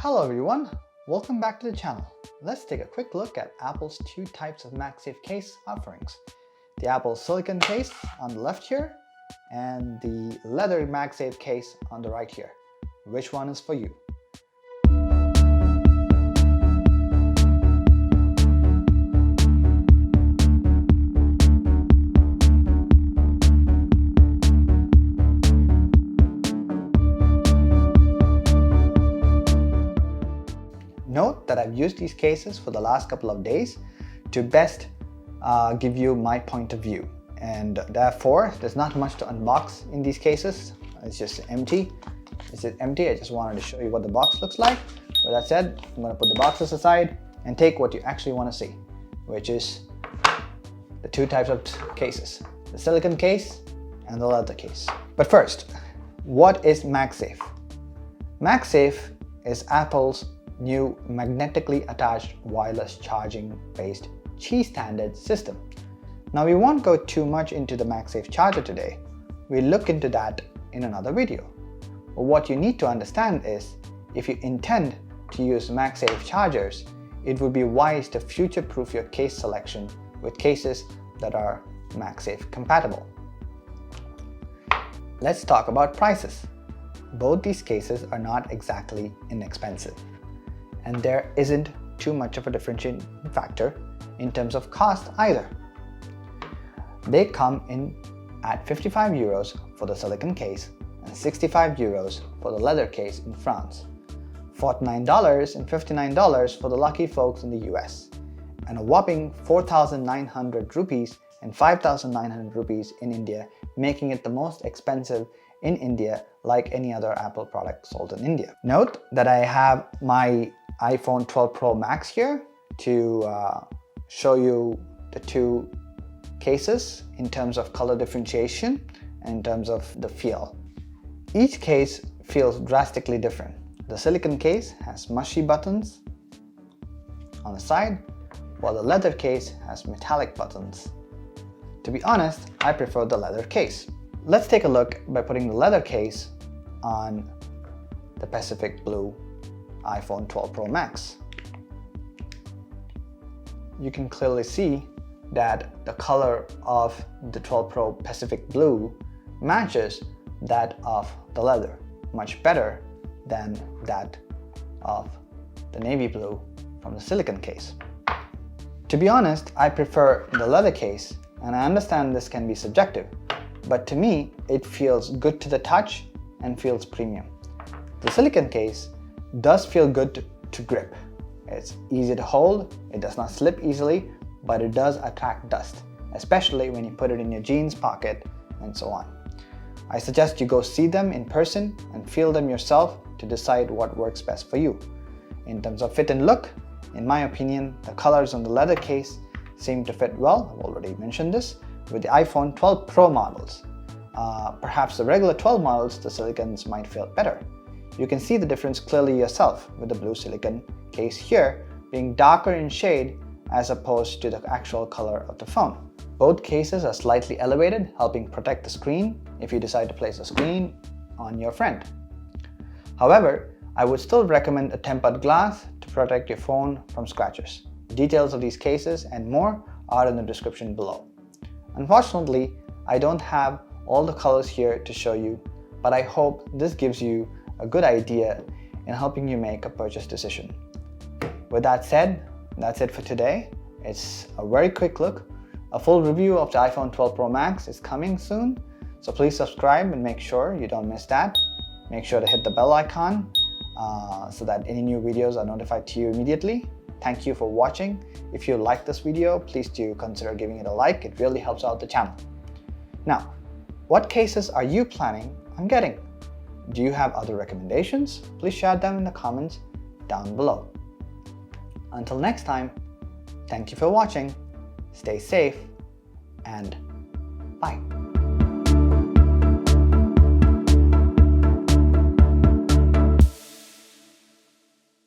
Hello everyone, welcome back to the channel. Let's take a quick look at Apple's two types of MagSafe case offerings. The Apple silicone case on the left here and the leather MagSafe case on the right here. Which one is for you? Note that I've used these cases for the last couple of days to best give you my point of view, and therefore there's not much to unbox in these cases. It's just empty. I just wanted to show you what the box looks like. With that said, I'm going to put the boxes aside and take what you actually want to see, which is the two types of cases, the silicone case and the leather case. But first, what is MagSafe? MagSafe is Apple's new magnetically attached wireless charging based Qi standard system. Now we won't go too much into the MagSafe charger today. We'll look into that in another video. But what you need to understand is, if you intend to use MagSafe chargers, it would be wise to future-proof your case selection with cases that are MagSafe compatible. Let's talk about prices. Both these cases are not exactly inexpensive, and there isn't too much of a differentiating factor in terms of cost either. They come in at 55 euros for the silicone case and 65 euros for the leather case in France, $49 and $59 for the lucky folks in the US, and a whopping 4,900 rupees and 5,900 rupees in India, making it the most expensive in India like any other Apple product sold in India. Note that I have my iPhone 12 Pro Max here to show you the two cases in terms of color differentiation and in terms of the feel. Each case feels drastically different. The silicone case has mushy buttons on the side, while the leather case has metallic buttons. To be honest, I prefer the leather case. Let's take a look by putting the leather case on the Pacific Blue iPhone 12 Pro Max. You can clearly see that the color of the 12 Pro Pacific Blue matches that of the leather much better than that of the navy blue from the silicone case. To be honest, I prefer the leather case, and I understand this can be subjective, but to me it feels good to the touch and feels premium. The silicone case does feel good to grip. It's easy to hold, it does not slip easily, but it does attract dust, especially when you put it in your jeans pocket and so on. I suggest you go see them in person and feel them yourself to decide what works best for you. In terms of fit and look, in my opinion, the colors on the leather case seem to fit well. I've already mentioned this with the iPhone 12 Pro models. Perhaps the regular 12 models, the silicones might feel better. You can see the difference clearly yourself with the blue silicone case here being darker in shade as opposed to the actual color of the phone. Both cases are slightly elevated, helping protect the screen if you decide to place a screen on your friend. However, I would still recommend a tempered glass to protect your phone from scratches. Details of these cases and more are in the description below. Unfortunately, I don't have all the colors here to show you, but I hope this gives you a good idea in helping you make a purchase decision. With that said, that's it for today. It's a very quick look. A full review of the iPhone 12 Pro Max is coming soon, so please subscribe and make sure you don't miss that. Make sure to hit the bell icon so that any new videos are notified to you immediately. Thank you for watching. If you like this video, please do consider giving it a like. It really helps out the channel. Now, what cases are you planning on getting? Do you have other recommendations? Please share them in the comments down below. Until next time, thank you for watching, stay safe, and bye.